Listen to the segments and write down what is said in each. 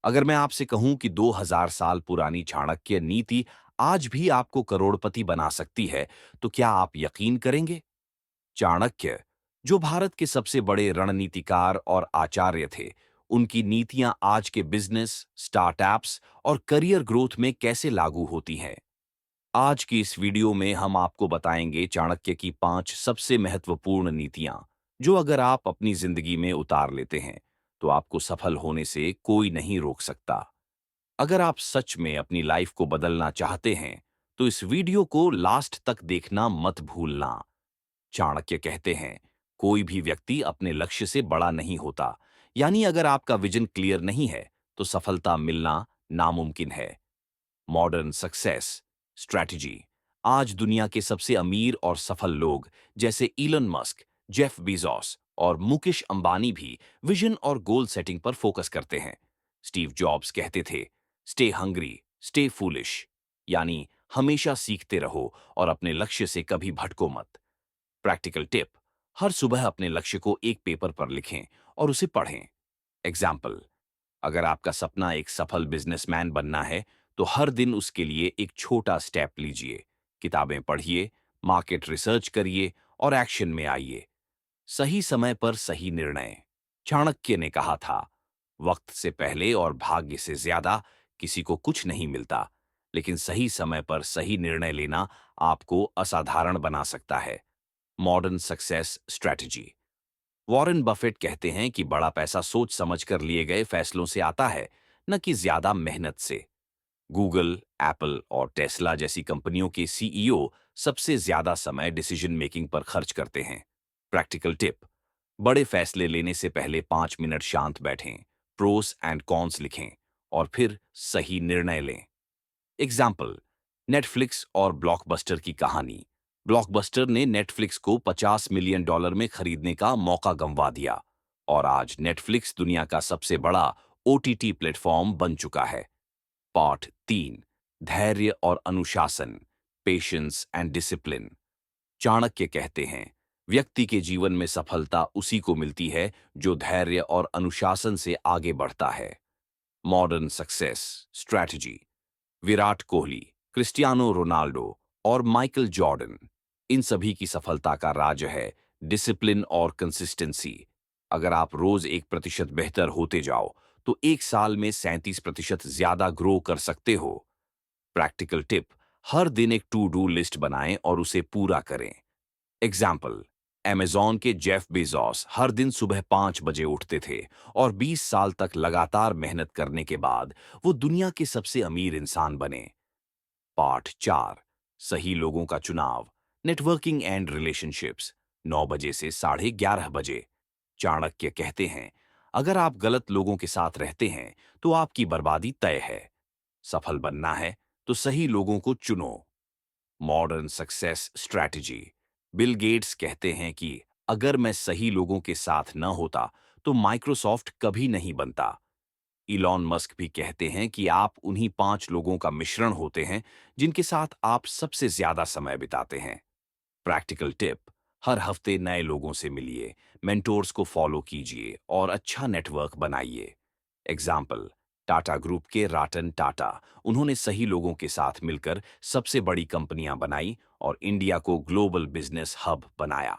अगर मैं आपसे कहूं कि 2000 साल पुरानी चाणक्य नीति आज भी आपको करोड़पति बना सकती है, तो क्या आप यकीन करेंगे? चाणक्य, जो भारत के सबसे बड़े रणनीतिकार और आचार्य थे, उनकी नीतियां आज के बिजनेस, स्टार्टअप्स और करियर ग्रोथ में कैसे लागू होती हैं। आज की इस वीडियो में हम आपको बताएंगे चाणक्य की 5 सबसे महत्वपूर्ण नीतियां, जो अगर आप अपनी जिंदगी में उतार लेते हैं, तो आपको सफल होने से कोई नहीं रोक सकता। अगर आप सच में अपनी लाइफ को बदलना चाहते हैं, तो इस वीडियो को लास्ट तक देखना मत भूलना। चाणक्य कहते हैं, कोई भी व्यक्ति अपने लक्ष्य से बड़ा नहीं होता। यानी अगर आपका विजन क्लियर नहीं है, तो सफलता मिलना नामुमकिन है। Modern success strategy. आज दुनिया के सबसे अमीर और सफल लोग, जैसे इलन मस्क, जेफ बीजोस और मुकेश अंबानी भी विजन और गोल सेटिंग पर फोकस करते हैं। स्टीव जॉब्स कहते थे, स्टे हंग्री, स्टे फूलिश, यानी हमेशा सीखते रहो और अपने लक्ष्य से कभी भटको मत। प्रैक्टिकल टिप, हर सुबह अपने लक्ष्य को एक पेपर पर लिखें और उसे पढ़ें। एग्जाम्पल, अगर आपका सपना एक सफल बिजनेसमैन बनना है, तो हर दिन उसके लिए एक छोटा स्टेप लीजिए। किताबें पढ़िए, मार्केट रिसर्च करिए और एक्शन में आइए। सही समय पर सही निर्णय। चाणक्य ने कहा था, वक्त से पहले और भाग्य से ज्यादा किसी को कुछ नहीं मिलता, लेकिन सही समय पर सही निर्णय लेना आपको असाधारण बना सकता है। Modern success strategy. Warren Buffett कहते हैं कि बड़ा पैसा सोच समझकर लिए गए फैसलों से आता है, न कि ज्यादा मेहनत से। गूगल, एप्पल और टेस्ला जैसी कंपनियों के सीईओ सबसे ज्यादा समय डिसीजन मेकिंग पर खर्च करते हैं। प्रैक्टिकल टिप, बड़े फैसले लेने से पहले 5 मिनट शांत बैठें, प्रोस एंड कॉन्स लिखें और फिर सही निर्णय लें। एग्जाम्पल, नेटफ्लिक्स और ब्लॉकबस्टर की कहानी। ब्लॉकबस्टर ने नेटफ्लिक्स को $50 मिलियन में खरीदने का मौका गंवा दिया और आज नेटफ्लिक्स दुनिया का सबसे बड़ा ओटीटी प्लेटफॉर्म बन चुका है। पार्ट 3, धैर्य और अनुशासन, पेशेंस एंड डिसिप्लिन। चाणक्य कहते हैं, व्यक्ति के जीवन में सफलता उसी को मिलती है जो धैर्य और अनुशासन से आगे बढ़ता है। Modern success strategy. Virat Kohli, Cristiano Ronaldo और माइकल जॉर्डन, इन सभी की सफलता का राज है डिसिप्लिन और कंसिस्टेंसी। अगर आप रोज 1% बेहतर होते जाओ, तो एक साल में 37% ज्यादा ग्रो कर सकते हो। प्रैक्टिकल टिप, हर दिन एक टू डू लिस्ट बनाएं और उसे पूरा करें। एग्जाम्पल, अमेजॉन के जेफ बेजोस हर दिन सुबह 5 बजे उठते थे और 20 साल तक लगातार मेहनत करने के बाद वो दुनिया के सबसे अमीर इंसान बने। पार्ट 4, सही लोगों का चुनाव, नेटवर्किंग एंड रिलेशनशिप्स। 9 बजे से 11:30 बजे। चाणक्य कहते हैं, अगर आप गलत लोगों के साथ रहते हैं, तो आपकी बर्बादी तय है। सफल बनना है, तो सही लोगों को चुनो। Modern success strategy. Bill Gates कहते हैं कि अगर मैं सही लोगों के साथ न होता, तो माइक्रोसॉफ्ट कभी नहीं बनता। इलॉन मस्क भी कहते हैं कि आप उन्हीं 5 लोगों का मिश्रण होते हैं जिनके साथ आप सबसे ज्यादा समय बिताते हैं। प्रैक्टिकल टिप, हर हफ्ते नए लोगों से मिलिए, मेंटोर्स को फॉलो कीजिए और अच्छा नेटवर्क बनाइए। एग्जाम्पल, टाटा ग्रुप के रातन टाटा, उन्होंने सही लोगों के साथ मिलकर सबसे बड़ी कंपनियां बनाई और इंडिया को ग्लोबल बिजनेस हब बनाया।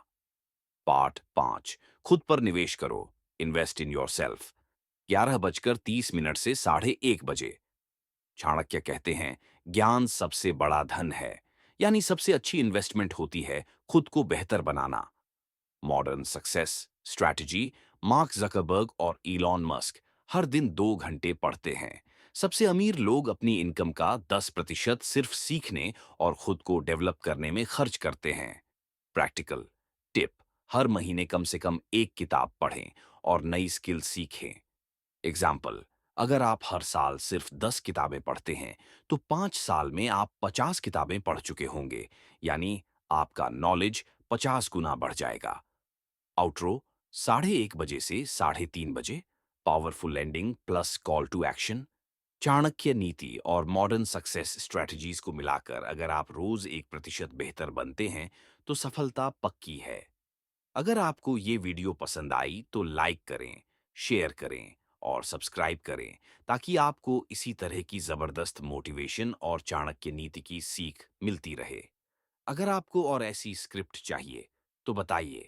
पार्ट 5, खुद पर निवेश करो, इन्वेस्ट इन योर सेल्फ। 11:30 से 1:30 बजे। चाणक्य कहते हैं, ज्ञान सबसे बड़ा धन है, यानी सबसे अच्छी इन्वेस्टमेंट होती है खुद को बेहतर बनाना। Modern success strategy. Mark Zuckerberg और इलॉन मस्क हर दिन 2 घंटे पढ़ते हैं। सबसे अमीर लोग अपनी इनकम का 10% सिर्फ सीखने और खुद को डेवलप करने में खर्च करते हैं। प्रैक्टिकल टिप, हर महीने कम से कम एक किताब पढ़ें और नई स्किल सीखें। एग्जाम्पल, अगर आप हर साल सिर्फ 10 किताबें पढ़ते हैं, तो 5 साल में आप 50 किताबें पढ़ चुके होंगे, यानी आपका नॉलेज 50 गुना बढ़ जाएगा। आउटरो, 1:30 बजे से 3:30 बजे। Powerful ending plus call to action. Chanakya नीति और मॉडर्न सक्सेस स्ट्रेटजीज को मिलाकर अगर आप रोज 1% बेहतर बनते हैं, तो सफलता पक्की है। अगर आपको ये वीडियो पसंद आई, तो लाइक करें, शेयर करें और सब्सक्राइब करें ताकि आपको इसी तरह की जबरदस्त मोटिवेशन और चाणक्य नीति की सीख मिलती रहे। अगर आपको और ऐसी स्क्रिप्ट चाहिए तो बताइए।